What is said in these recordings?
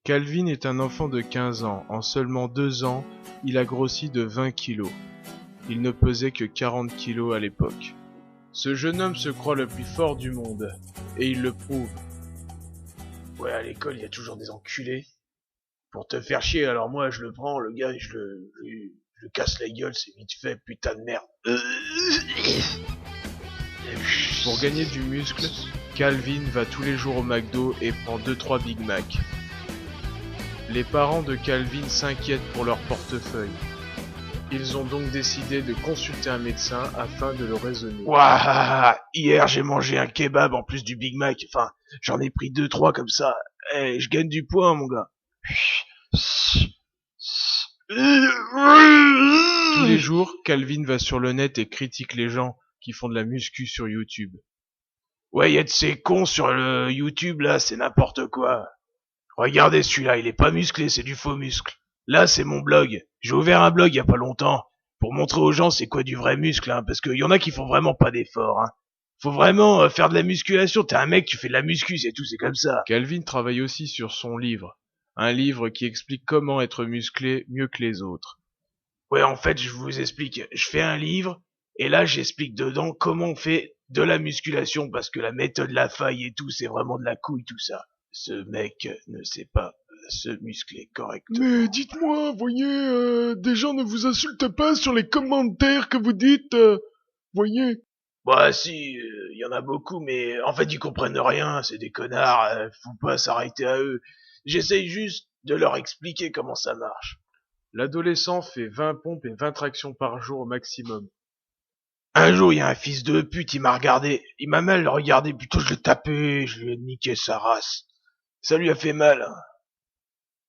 Calvin est un enfant de 15 ans. En seulement 2 ans, il a grossi de 20 kilos. Il ne pesait que 40 kilos à l'époque. Ce jeune homme se croit le plus fort du monde. Et il le prouve. Ouais, à l'école, il y a toujours des enculés. Pour te faire chier, alors moi, je le prends, le gars, et je le casse la gueule, c'est vite fait, putain de merde. Pour gagner du muscle, Calvin va tous les jours au McDo et prend 2-3 Big Mac. Les parents de Calvin s'inquiètent pour leur portefeuille. Ils ont donc décidé de consulter un médecin afin de le raisonner. Ouah, hier, j'ai mangé un kebab en plus du Big Mac. Enfin, j'en ai pris 2-3 comme ça. Eh, je gagne du poids, mon gars. Tous les jours, Calvin va sur le net et critique les gens qui font de la muscu sur YouTube. Ouais, y a de ces cons sur le YouTube, là, c'est n'importe quoi. Regardez celui-là, il est pas musclé, c'est du faux muscle. Là, c'est mon blog. J'ai ouvert un blog il y a pas longtemps pour montrer aux gens c'est quoi du vrai muscle, hein, parce qu'il y en a qui font vraiment pas d'efforts. Hein. Faut vraiment faire de la musculation. T'es un mec, tu fais de la muscu, c'est tout, c'est comme ça. Calvin travaille aussi sur son livre. Un livre qui explique comment être musclé mieux que les autres. Ouais, en fait, je vous explique. Je fais un livre, et là, j'explique dedans comment on fait de la musculation, parce que la méthode La Faille et tout, c'est vraiment de la couille, tout ça. Ce mec ne sait pas se muscler correctement. Mais dites-moi, voyez, des gens ne vous insultent pas sur les commentaires que vous dites, voyez. Bah si, y en a beaucoup, mais en fait ils comprennent rien, c'est des connards, faut pas s'arrêter à eux. J'essaye juste de leur expliquer comment ça marche. L'adolescent fait 20 pompes et 20 tractions par jour au maximum. Un jour, il y a un fils de pute, il m'a regardé, il m'a mal regardé, plutôt je l'ai tapé, je lui ai niqué sa race. Ça lui a fait mal. Hein.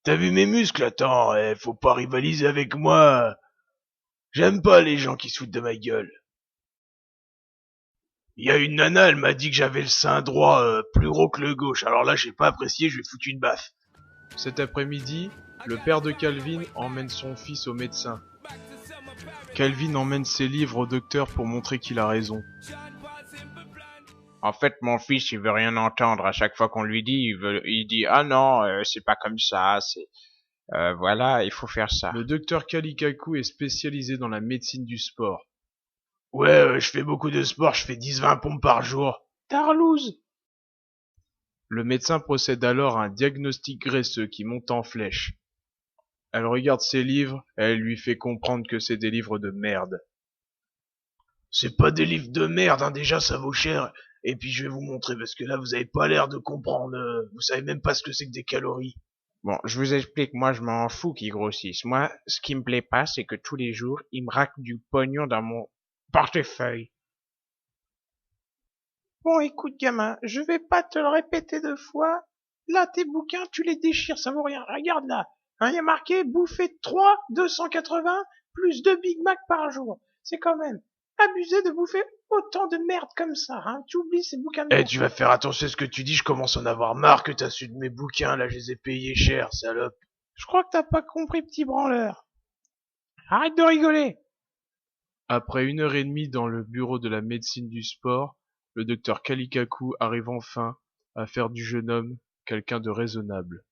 T'as vu mes muscles? Attends, faut pas rivaliser avec moi. J'aime pas les gens qui se foutent de ma gueule. Il y a une nana, elle m'a dit que j'avais le sein droit plus gros que le gauche. Alors là, j'ai pas apprécié, je lui ai foutu une baffe. Cet après-midi, le père de Calvin emmène son fils au médecin. Calvin emmène ses livres au docteur pour montrer qu'il a raison. En fait, mon fils, il veut rien entendre. À chaque fois qu'on lui dit, il dit ah non, c'est pas comme ça, c'est voilà, il faut faire ça. Le docteur Kalikaku est spécialisé dans la médecine du sport. Ouais, je fais beaucoup de sport, je fais 10-20 pompes par jour. Tarlouse. Le médecin procède alors à un diagnostic graisseux qui monte en flèche. Elle regarde ses livres et elle lui fait comprendre que c'est des livres de merde. C'est pas des livres de merde, hein, déjà ça vaut cher. Et puis je vais vous montrer, parce que là vous avez pas l'air de comprendre, vous savez même pas ce que c'est que des calories. Bon, je vous explique, moi je m'en fous qu'ils grossissent. Moi, ce qui me plaît pas, c'est que tous les jours, ils me raquent du pognon dans mon portefeuille. Bon, écoute, gamin, je vais pas te le répéter 2 fois. Là, tes bouquins, tu les déchires, ça vaut rien. Regarde là. Hein, y a marqué bouffer 3, 280, plus 2 Big Mac par jour. C'est quand même abusé de bouffer autant de merde comme ça, hein. Tu oublies ces bouquins de Eh, merde. tu vas faire attention à ce que tu dis, je commence à en avoir marre que t'as su de mes bouquins, là je les ai payés cher, salope. Je crois que t'as pas compris, petit branleur. Arrête de rigoler. Après 1 heure et demie dans le bureau de la médecine du sport, le docteur Kalikaku arrive enfin à faire du jeune homme quelqu'un de raisonnable.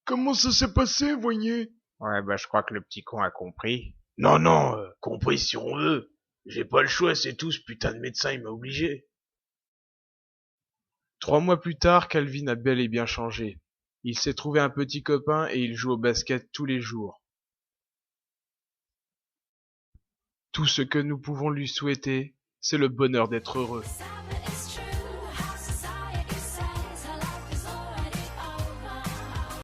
Comment ça s'est passé, voyez. Ouais, bah je crois que le petit con a compris. Non, non, compris si on veut. J'ai pas le choix, c'est tout, ce putain de médecin il m'a obligé. 3 mois plus tard, Calvin a bel et bien changé. Il s'est trouvé un petit copain et il joue au basket tous les jours. Tout ce que nous pouvons lui souhaiter, c'est le bonheur d'être heureux.